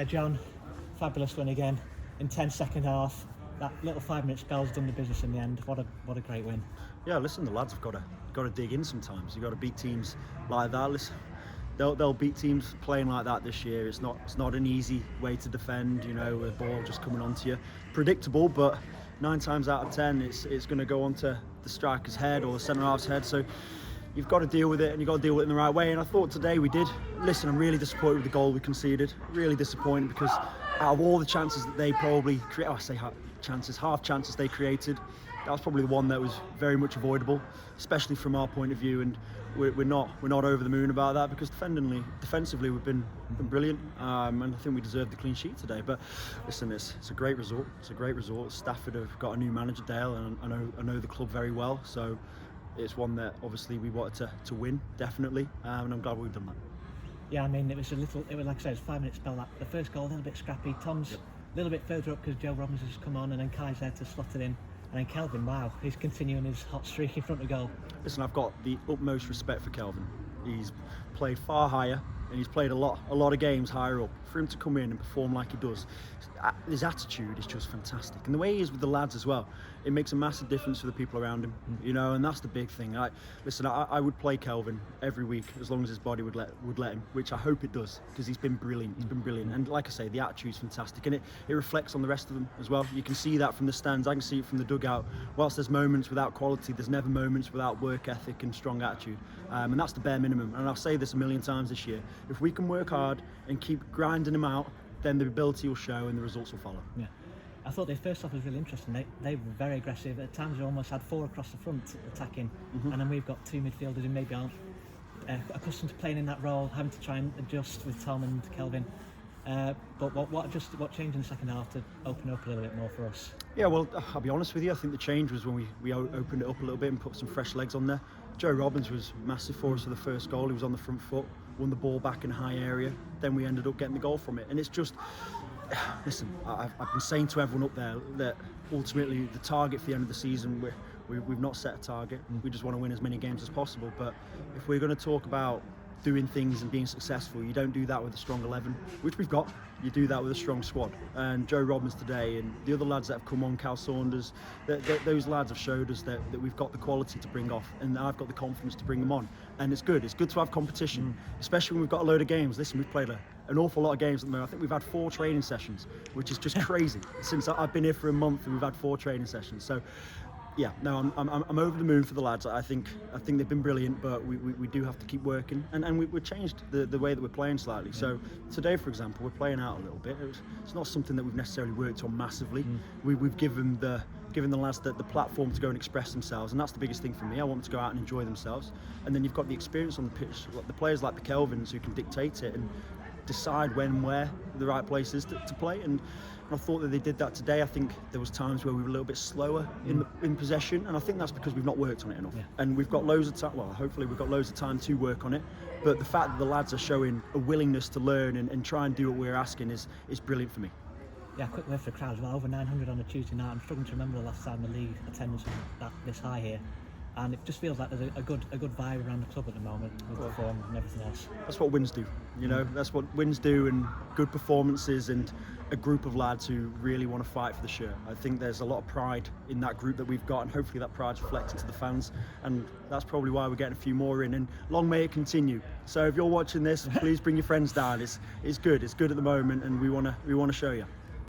Jon, fabulous win again. Intense second half. That little 5-minute spell's done the business in the end. What a great win. Yeah, listen, the lads have got to dig in sometimes. You've got to beat teams like that. Listen, they'll beat teams playing like that this year. It's not an easy way to defend, with the ball just coming onto you. Predictable, but 9 times out of 10 it's going to go onto the striker's head or the centre half's head. So you've got to deal with it, and you've got to deal with it in the right way. And I thought today we did. Listen, I'm really disappointed with the goal we conceded. Really disappointed because out of all the chances that they probably half chances they created, that was probably the one that was very much avoidable, especially from our point of view. And we're not over the moon about that because defensively we've been brilliant, and I think we deserved the clean sheet today. But listen, it's a great result. Stafford have got a new manager, Dale, and I know the club very well, so it's one that obviously we wanted to win, definitely, and I'm glad we've done that. Yeah, I mean, it was like I said, it was a 5-minute spell. That the first goal, a little bit scrappy. Tom's a little bit further up because Joe Robbins has come on, and then Kai's there to slot it in. And then Kelvin, wow, he's continuing his hot streak in front of goal. Listen, I've got the utmost respect for Kelvin. He's played far higher, and he's played a lot of games higher up. For him to come in and perform like he does, his attitude is just fantastic, and the way he is with the lads as well, it makes a massive difference for the people around him, and that's the big thing. I would play Kelvin every week as long as his body would let him, which I hope it does, because he's been brilliant. And like I say, the attitude's fantastic, and it reflects on the rest of them as well. You can see that from the stands, I can see it from the dugout. Whilst there's moments without quality, there's never moments without work ethic and strong attitude, and that's the bare minimum. And I'll say this a million times this year: if we can work hard and keep grinding them out, then the ability will show and the results will follow. Yeah, I thought their first half was really interesting. They were very aggressive. At times we almost had 4 across the front attacking, and then we've got 2 midfielders who maybe aren't accustomed to playing in that role, having to try and adjust with Tom and Kelvin. But what changed in the second half to open up a little bit more for us? Yeah, well, I'll be honest with you, I think the change was when we opened it up a little bit and put some fresh legs on there. Joe Robbins was massive for us for the first goal. He was on the front foot, won the ball back in a high area, then we ended up getting the goal from it. And it's just, listen, I've been saying to everyone up there that ultimately the target for the end of the season, we've not set a target. We just want to win as many games as possible. But if we're going to talk about doing things and being successful, you don't do that with a strong 11, which we've got. You do that with a strong squad. And Joe Robbins today and the other lads that have come on, Cal Saunders, those lads have showed us that we've got the quality to bring off, and I've got the confidence to bring them on. And it's good to have competition, especially when we've got a load of games. Listen, we've played an awful lot of games at the moment. I think we've had 4 training sessions, which is just crazy. Since I've been here for a month, and we've had 4 training sessions. So yeah, no, I'm over the moon for the lads. I think they've been brilliant, but we do have to keep working, and we've changed the way that we're playing slightly. So today, for example, we're playing out a little bit. It's not something that we've necessarily worked on massively. We've given the lads the platform to go and express themselves, and that's the biggest thing for me. I want them to go out and enjoy themselves, and then you've got the experience on the pitch, the players like the Kelvins who can dictate it and decide when and where the right place is to play. And I thought that they did that today. I think there was times where we were a little bit slower in possession, and I think that's because we've not worked on it enough. And we've got loads of time. Well, hopefully we've got loads of time to work on it. But the fact that the lads are showing a willingness to learn and try and do what we're asking is brilliant for me. Yeah, quick word for the crowd as well. Over 900 on a Tuesday night. I'm struggling to remember the last time the league attendance was this high here. And it just feels like there's a good vibe around the club at the moment with the form and everything else. That's what wins do, That's what wins do, and good performances and a group of lads who really want to fight for the shirt. I think there's a lot of pride in that group that we've got, and hopefully that pride's reflected to the fans, and that's probably why we're getting a few more in, and long may it continue. So if you're watching this, please bring your friends down. It's good at the moment, and we want to show you.